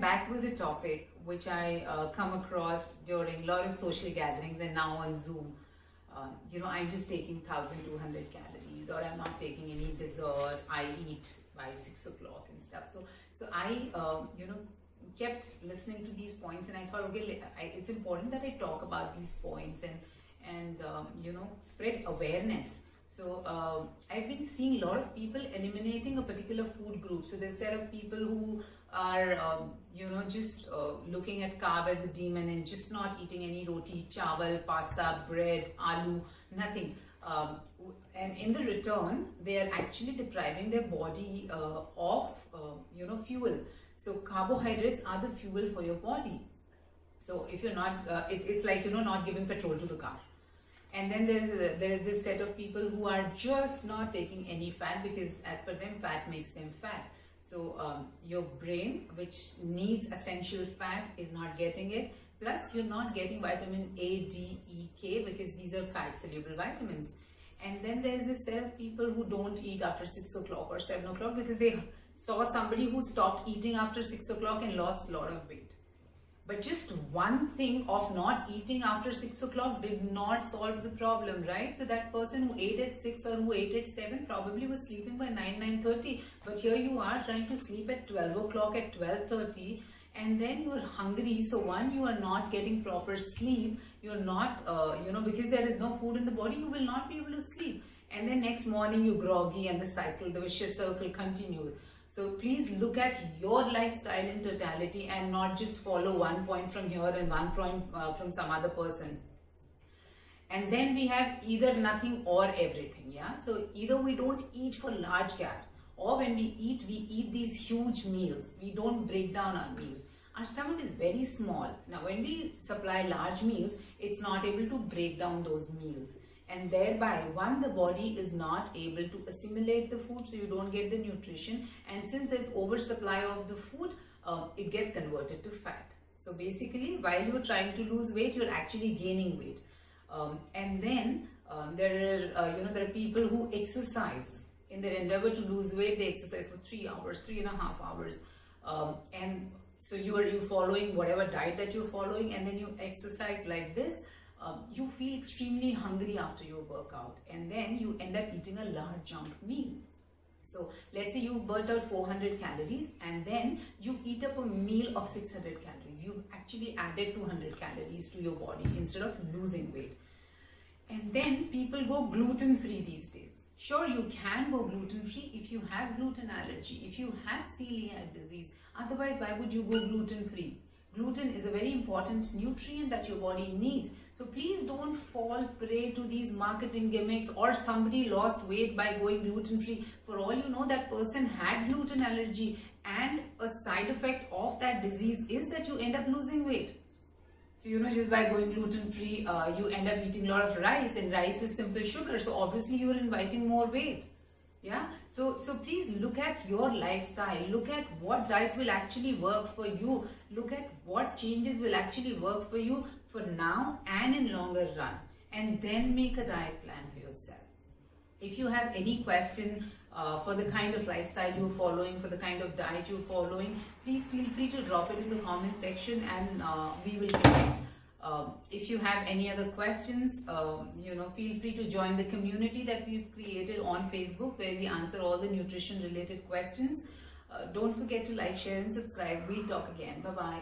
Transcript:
back with a topic which I come across during a lot of social gatherings and now on Zoom. I'm just taking 1,200 calories, or I'm not taking any dessert. I eat by 6 o'clock and stuff. So I, kept listening to these points, and I thought, okay, it's important that I talk about these points and spread awareness. So I've been seeing a lot of people eliminating a particular food group. So there's a set of people who are, just looking at carb as a demon and just not eating any roti, chawal, pasta, bread, aloo, nothing. And in the return, they are actually depriving their body of, fuel. So carbohydrates are the fuel for your body. So if you're not, it's like, not giving petrol to the car. And then there is this set of people who are just not taking any fat, because as per them, fat makes them fat. So your brain, which needs essential fat, is not getting it. Plus you're not getting vitamin A, D, E, K, because these are fat soluble vitamins. And then there's this set of people who don't eat after 6 o'clock or 7 o'clock because they saw somebody who stopped eating after 6 o'clock and lost a lot of weight. But just one thing of not eating after 6 o'clock did not solve the problem, right? So that person who ate at 6 or who ate at 7 probably was sleeping by 9:30. But here you are trying to sleep at 12 o'clock, at 12:30, and then you are hungry. So one, you are not getting proper sleep. You're not, because there is no food in the body, you will not be able to sleep. And then next morning you're groggy, and the vicious circle continues. So please look at your lifestyle in totality and not just follow one point from here and one point from some other person. And then we have either nothing or everything, yeah? So either we don't eat for large gaps, or when we eat these huge meals. We don't break down our meals. Our stomach is very small. Now when we supply large meals, it's not able to break down those meals. And thereby, one, the body is not able to assimilate the food, so you don't get the nutrition. And since there's oversupply of the food, it gets converted to fat. So basically, while you're trying to lose weight, you're actually gaining weight. And then there are people who exercise. In their endeavor to lose weight, they exercise for 3 hours, 3.5 hours. And so you're following whatever diet that you're following, and then you exercise like this. You feel extremely hungry after your workout, and then you end up eating a large junk meal. So let's say you've burnt out 400 calories and then you eat up a meal of 600 calories. You've actually added 200 calories to your body instead of losing weight. And then people go gluten-free these days. Sure, you can go gluten-free if you have gluten allergy, if you have celiac disease. Otherwise, why would you go gluten-free? Gluten is a very important nutrient that your body needs. So please don't fall prey to these marketing gimmicks, or somebody lost weight by going gluten-free. For all you know, that person had gluten allergy, and a side effect of that disease is that you end up losing weight. So, just by going gluten-free, you end up eating a lot of rice, and rice is simple sugar. So obviously you're inviting more weight. Yeah, so please look at your lifestyle, look at what diet will actually work for you, look at what changes will actually work for you for now and in longer run, and then make a diet plan for yourself. If you have any question for the kind of lifestyle you're following, for the kind of diet you're following, please feel free to drop it in the comment section, and we will connect. If you have any other questions, feel free to join the community that we've created on Facebook, where we answer all the nutrition related questions. Don't forget to like, share and subscribe. We'll talk again. Bye-bye.